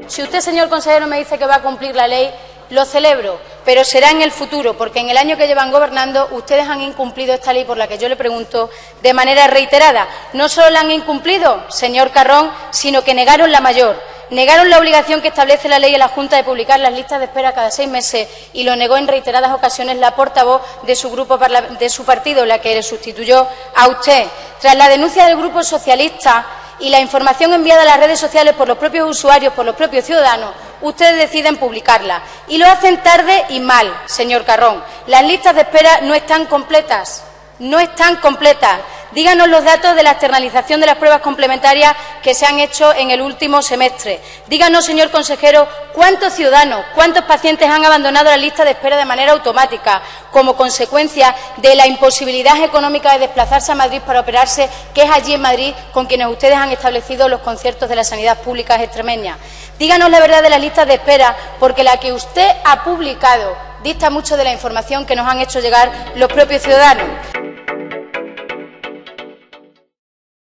Si usted, señor consejero, me dice que va a cumplir la ley, lo celebro, pero será en el futuro, porque en el año que llevan gobernando ustedes han incumplido esta ley por la que yo le pregunto de manera reiterada. No solo la han incumplido, señor Carrón, sino que negaron la mayor. Negaron la obligación que establece la ley a la Junta de publicar las listas de espera cada 6 meses y lo negó en reiteradas ocasiones la portavoz de su partido, la que le sustituyó a usted. Tras la denuncia del Grupo Socialista y la información enviada a las redes sociales por los propios usuarios, por los propios ciudadanos, ustedes deciden publicarla. Y lo hacen tarde y mal, señor Carrón. Las listas de espera no están completas. No están completas. Díganos los datos de la externalización de las pruebas complementarias que se han hecho en el último semestre. Díganos, señor consejero, cuántos ciudadanos, cuántos pacientes han abandonado la lista de espera de manera automática como consecuencia de la imposibilidad económica de desplazarse a Madrid para operarse, que es allí en Madrid con quienes ustedes han establecido los conciertos de la sanidad pública extremeña. Díganos la verdad de las listas de espera, porque la que usted ha publicado dista mucho de la información que nos han hecho llegar los propios ciudadanos.